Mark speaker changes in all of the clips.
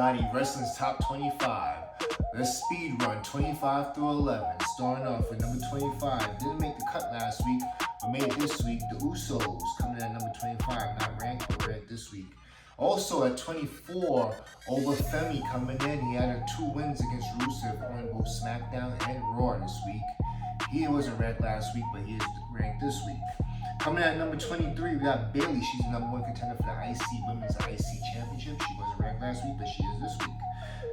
Speaker 1: everybody, Wrestling's Top 25. Let's speed run 25 through 11. Starting off with number 25. Didn't make the cut last week, but made it this week. The Usos coming in at number 25. Not ranked, but ranked this week. Also at 24, over Femi coming in. He had 2 wins against Rusev on both Smackdown and Raw this week. He wasn't ranked last week, but he is ranked this week. Coming in at number 23, we got Bayley. She's the number 1 contender for the Women's IC Championship. She wasn't ranked last week, but she is this week.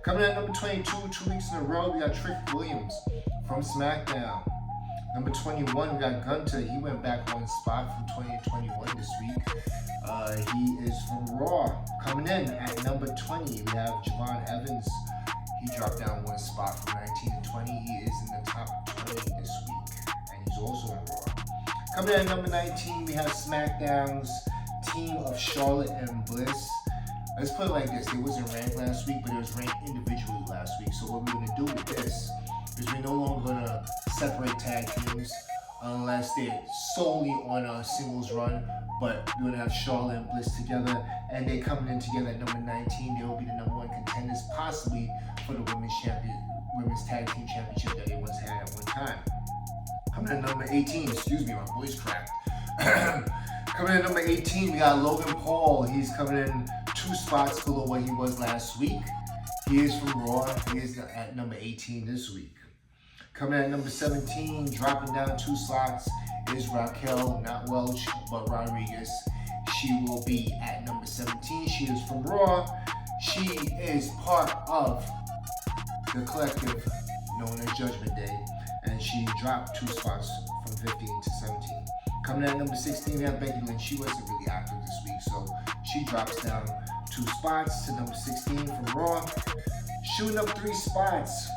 Speaker 1: Coming in at number 22, 2 weeks in a row, we got Trick Williams from SmackDown. Number 21, we got Gunter. He went back 1 spot from 20 to 21 this week. He is from Raw. Coming in at number 20, we have Javon Evans. He dropped down 1 spot from 19 to 20. He is in the top 20 this week, and he's also on Raw. Coming in at number 19, we have SmackDown's team of Charlotte and Bliss. Let's put it like this. It wasn't ranked last week, but it was ranked individually last week. So what we're going to do with this is we're no longer going to separate tag teams unless they're solely on a singles run. But we're going to have Charlotte and Bliss together, and they're coming in together at number 19. They will be the number 1 contenders, possibly for the women's tag team championship that they once had at one time. Coming in at number 18, my voice cracked. Coming in at number 18, we got Logan Paul. He's coming in 2 spots below what he was last week. He is from Raw. He is at number 18 this week. Coming in at number 17, dropping down 2 slots, is Raquel, not Welch, but Rodriguez. She will be at number 17. She is from Raw. She is part of the collective known as Judgment Day, and she dropped 2 spots from 15 to 17. Coming in at number 16, we have Becky Lynch. She wasn't really active this week, so she drops down 2 spots to number 16 from Raw. Shooting up 3 spots,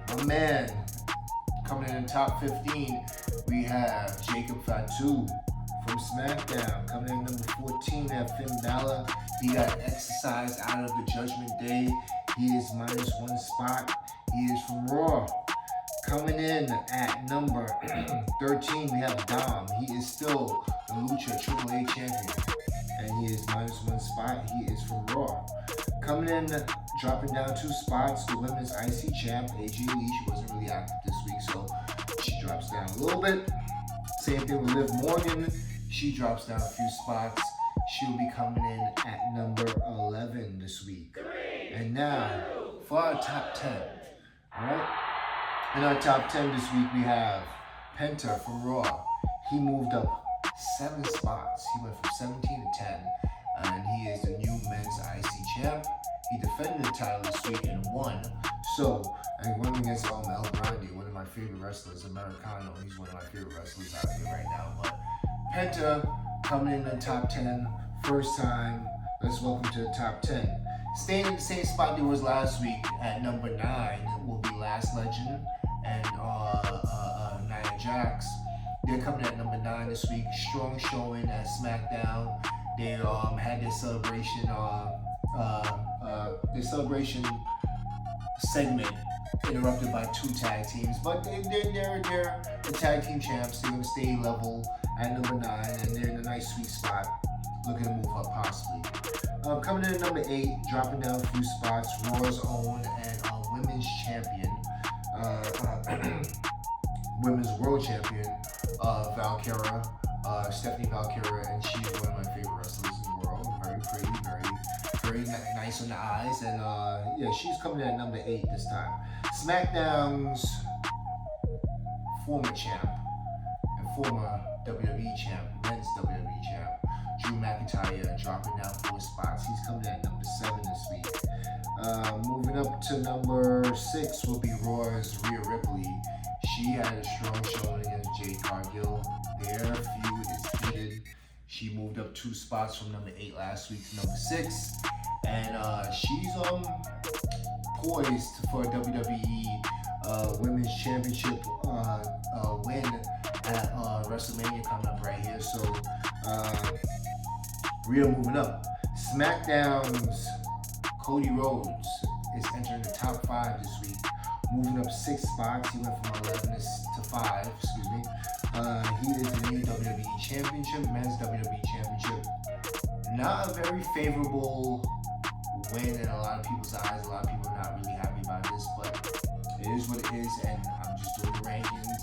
Speaker 1: my man. Coming in the top 15, we have Jacob Fatu from SmackDown. Coming in number 14, we have Finn Balor. He got exercised out of the Judgment Day. He is minus 1 spot. He is from Raw. Coming in at number 13, we have Dom. He is still the Lucha AAA champion, and he is minus 1 spot. He is from Raw. Coming in, dropping down 2 spots, the Women's IC champ, AJ Lee. She wasn't really active this week, so she drops down a little bit. Same thing with Liv Morgan. She drops down a few spots. She'll be coming in at number 11 this week. And now, for our top 10. All right? In our top 10 this week, we have Penta from Raw. He moved up 7 spots. He went from 17 to 10. And he is the new men's IC champ. He defended the title this week and won. So, and won against El Grande, one of my favorite wrestlers, Americano. He's one of my favorite wrestlers out there right now. But Penta coming in the top 10, first time. Let's welcome to the top 10. Staying in the same spot they was last week at number 9 will be Last Legend and Nia Jax. They're coming at number 9 this week. Strong showing at SmackDown. They had their celebration segment interrupted by 2 tag teams, but they're the tag team champs. They're gonna stay level at number 9, and they're in a nice sweet spot, looking to move up possibly. Coming in at number 8, dropping down a few spots, Raw's own and women's champion, women's world champion, Valkyra. Stephanie Valkyra, and she's one of my favorite wrestlers in the world. Very pretty, very nice on the eyes, and yeah, she's coming in at number 8 this time. SmackDown's former champ and former WWE champ, men's WWE champ, Drew McIntyre, dropping down 4 spots. He's coming in at number 7 this week. Moving up to number 6 will be Raw's Rhea Ripley. She had a strong showing against Jade Cargill. Their feud is heated. She moved up 2 spots from number 8 last week to number 6. And she's poised for a WWE Women's Championship win at WrestleMania coming up right here. So Rhea moving up. SmackDown's Cody Rhodes is entering the top 5 this week, moving up 6 spots. He went from 11 to 5, He is the new WWE Championship, men's WWE Championship. Not a very favorable win in a lot of people's eyes. A lot of people are not really happy about this, but it is what it is, and I'm just doing the rankings.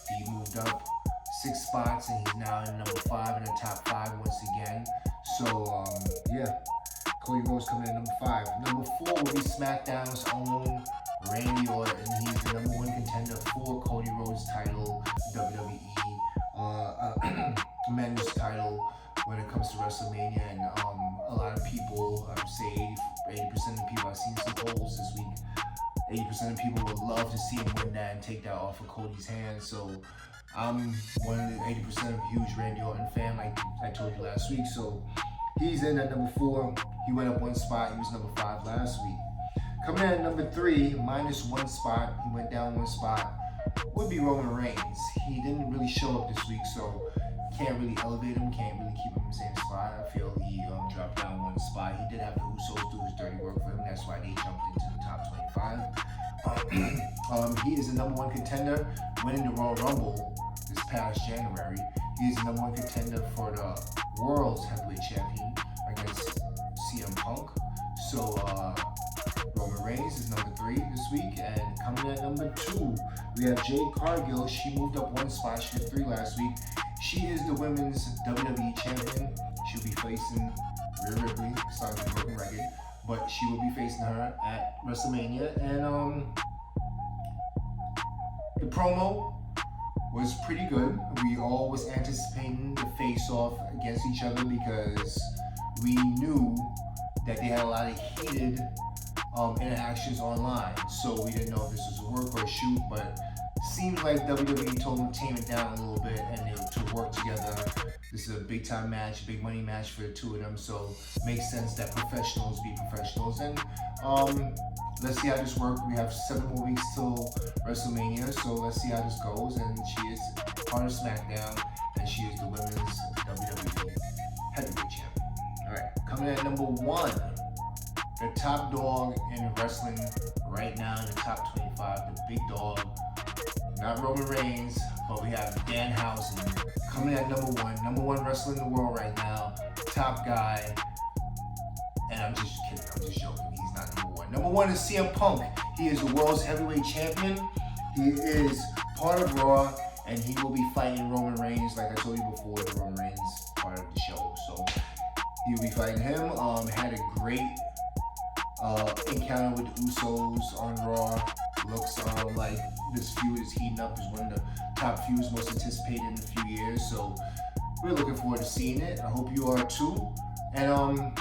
Speaker 1: He moved up 6 spots, and he's now in number 5 in the top 5 once again. So, yeah, Cody Rhodes coming in number 5. Number 4 will be SmackDown's own Randy Orton. He's the number 1 contender for Cody Rhodes' title, WWE men's title when it comes to WrestleMania. And a lot of people, I would say 80% of the people, I've seen some polls this week, 80% of people would love to see him win that and take that off of Cody's hands. So I'm one of the 80% of huge Randy Orton fan, like I told you last week. So he's in at number 4. He went up 1 spot. He was number 5 last week. Coming in at number 3, minus 1 spot. He went down 1 spot. Would be Roman Reigns. He didn't really show up this week, so can't really elevate him. Can't really keep him in the same spot. I feel he dropped down 1 spot. He did have the Usos do his dirty work for him. That's why they jumped into the top 25. He is the number 1 contender, winning the Royal Rumble this past January. He is the number 1 contender for the World's Heavyweight Champion against CM Punk. So Roman Reigns is number 3 this week. And coming in at number 2, we have Jade Cargill. She moved up 1 spot. She did 3 last week. She is the women's WWE champion. She'll be facing Rhea Ripley, starting a broken record, but she will be facing her at WrestleMania. And the promo was pretty good. We all was anticipating the face-off against each other because we knew that they had a lot of heated interactions online. So we didn't know if this was a work or a shoot, but seems like WWE told them to tame it down a little bit and they to work together. This is a big time match, big money match for the two of them, so it makes sense that professionals be professionals. And let's see how this works. We have 7 more weeks till WrestleMania, so let's see how this goes. And she is part of SmackDown, and she is the women's WWE heavyweight champion. All right, coming in at number 1, the top dog in wrestling right now in the top 25, the big dog. Not Roman Reigns, but we have Danhausen coming at number 1. Number 1 wrestler in the world right now. Top guy. And I'm just kidding. I'm just joking. He's not number 1. Number 1 is CM Punk. He is the world's heavyweight champion. He is part of Raw, and he will be fighting Roman Reigns, like I told you before, the Roman Reigns part of the show. So he will be fighting him. Had a great encounter with the Usos on Raw. Looks like this feud is heating up. Is one of the top feuds most anticipated in a few years. So we're looking forward to seeing it. I hope you are too. And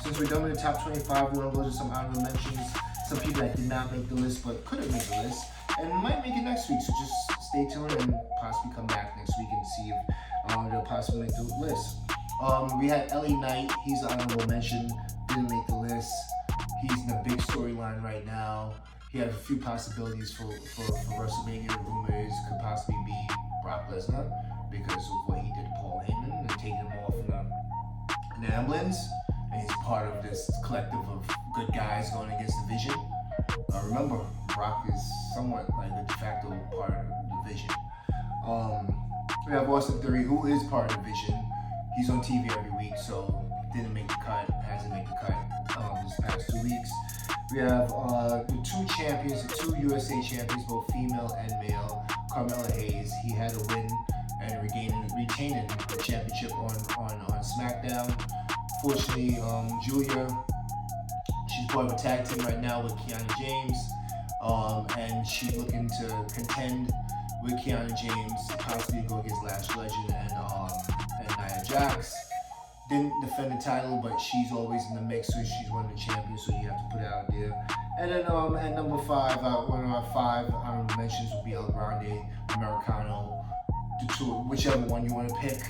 Speaker 1: since we're done with the top 25, we're gonna go to some honorable mentions. Some people that did not make the list but couldn't make the list and might make it next week. So just stay tuned and possibly come back next week and see if they'll possibly make the list. We had LA Knight. He's an honorable mention. Didn't make the list. He's in a big storyline right now. He has a few possibilities for WrestleMania. The rumor is could possibly be Brock Lesnar because of what he did to Paul Heyman and taking him off in the ambulance. And he's part of this collective of good guys going against the Vision. Remember, Brock is somewhat like a de facto part of the Vision. We have Austin Theory, who is part of the Vision. He's on TV every week, so didn't make the cut, hasn't made the cut this past 2 weeks. We have the 2 champions, the 2 USA champions, both female and male. Carmella Hayes, he had a win and retaining the championship on SmackDown. Fortunately, Julia, she's part of a tag team right now with Kiana James, and she's looking to contend with Kiana James, possibly go against Lash Legend and Nia Jax. Didn't defend the title, but she's always in the mix, so she's one of the champions, so you have to put it out there. And then at number 5, one of our 5 honorable mentions will be El Grande, Americano, the 2, whichever one you want to pick.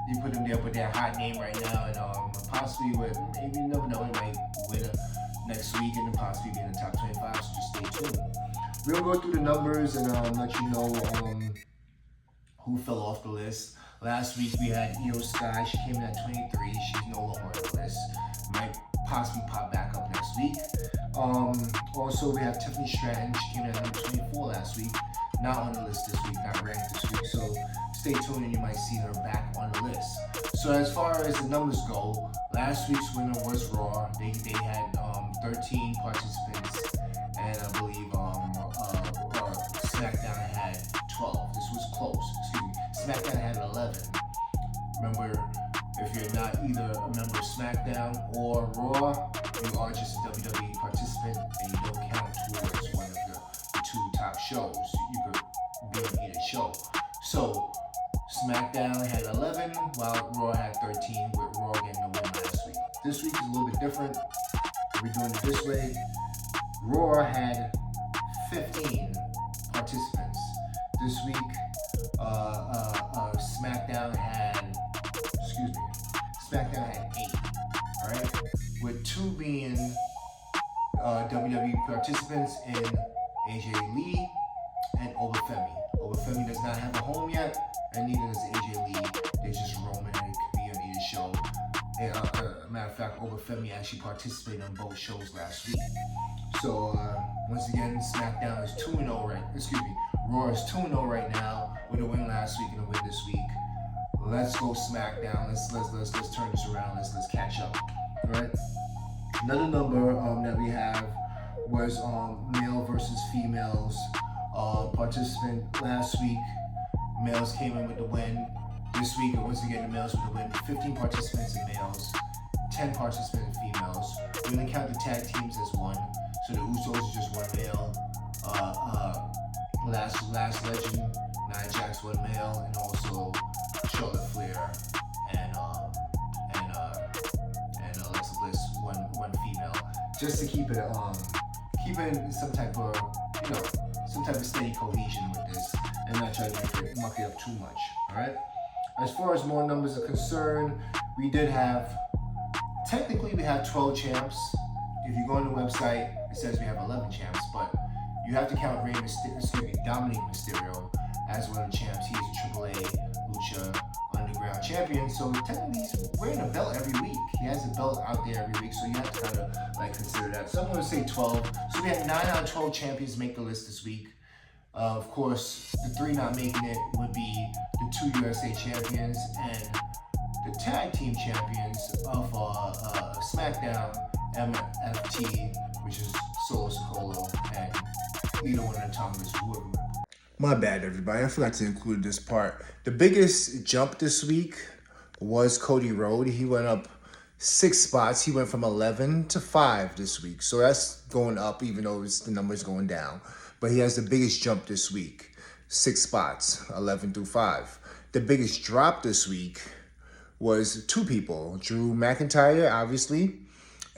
Speaker 1: You put them there with their hot name right now, and possibly maybe you never know, it might win next week and then possibly be in the top 25, so just stay tuned. We'll go through the numbers and let you know who fell off the list. Last week we had Io Sky. She came in at 23. She's no longer on the list. Might possibly pop back up next week. Also, we have Tiffany Stratton. She came in at number 24 last week. not on the list this week, not ranked this week. So stay tuned and you might see her back on the list. So as far as the numbers go, last week's winner was Raw. They had 13 participants, and I believe Smackdown had 12. This was close. Excuse me. Smackdown had 11. Remember, if you're not either a member of Smackdown or Raw, you are just a WWE participant and you don't count towards one of the two top shows. You could be on either show. So Smackdown had 11 while Raw had 13, with Raw getting the win last week. This week is a little bit different. We're doing it this way. Raw had 15 participants. This week, Smackdown had 8. All right, with 2 being WWE participants in AJ Lee and Obafemi. Obafemi does not have a home yet, and neither does AJ Lee. They're just roaming and it could be on either show. And, matter of fact, Obafemi actually participated on both shows last week. So once again, Smackdown is 2-0 right. Excuse me, Raw is 2-0 right now with a win last week and a win this week. Let's go Smackdown. Let's turn this around. Let's catch up. All right. Another number that we have was male versus females. Participant last week, males came in with the win. This week, once again, the males with the win. 15 participants in males, 10 participants in females. We're gonna count the tag teams as one. So the Usos is just one male. Last Legend, Nia Jax one male, and also Charlotte Flair and Alexa Bliss one female. Just to keep it some type of steady cohesion with this, and not try to muck it up too much. All right. As far as more numbers are concerned, we have 12 champs. If you go on the website, it says we have 11 champs, but you have to count Dominic Mysterio as one of the champs. He is a AAA Lucha Underground champion, so technically he's wearing a belt every week. He has a belt out there every week, so you have to kind of consider that. So I'm going to say 12. So we had 9 out of 12 champions make the list this week. Of course, the 3 not making it would be the 2 USA champions and the tag team champions of Smackdown, MFT, which is Solo Sikoa, and either one of the Tongas, whoever. My bad, everybody. I forgot to include this part. The biggest jump this week was Cody Rhodes. He went up 6 spots. He went from 11 to 5 this week. So that's going up, even though the number's going down. But he has the biggest jump this week. 6 spots, 11 through 5. The biggest drop this week was 2 people. Drew McIntyre, obviously,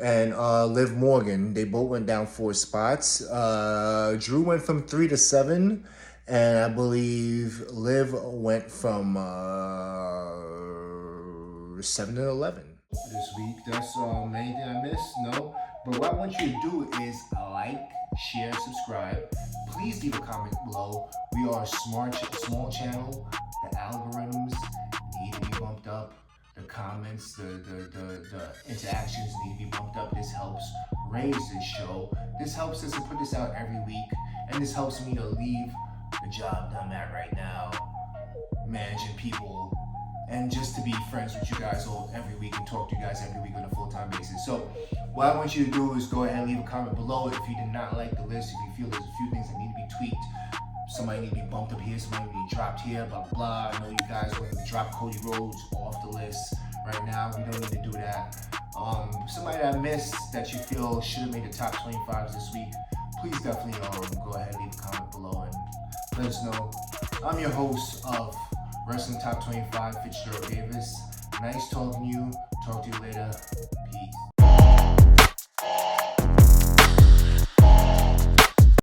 Speaker 1: and Liv Morgan. They both went down 4 spots. Drew went from 3 to 7, and I believe Liv went from 7 to 11 this week. That's anything I missed? No. But what I want you to do is like, share, subscribe. Please leave a comment below. We are a small channel. The algorithms need to be bumped up. The comments, the interactions need to be bumped up. This helps raise this show. This helps us to put this out every week. And this helps me to leave the job that I'm at right now, managing people, and just to be friends with you guys all every week and talk to you guys every week on a full-time basis. So what I want you to do is go ahead and leave a comment below if you did not like the list, if you feel there's a few things that need to be tweaked. Somebody need to be bumped up here, somebody need to be dropped here, blah, blah, blah. I know you guys want to drop Cody Rhodes off the list right now. We don't need to do that. Somebody that I missed that you feel should have made the top 25s this week, please definitely go ahead and leave a comment below and let us know. I'm your host of Wrestling Top 25, Fitzgerald Davis. Nice talking to you. Talk to you later. Peace.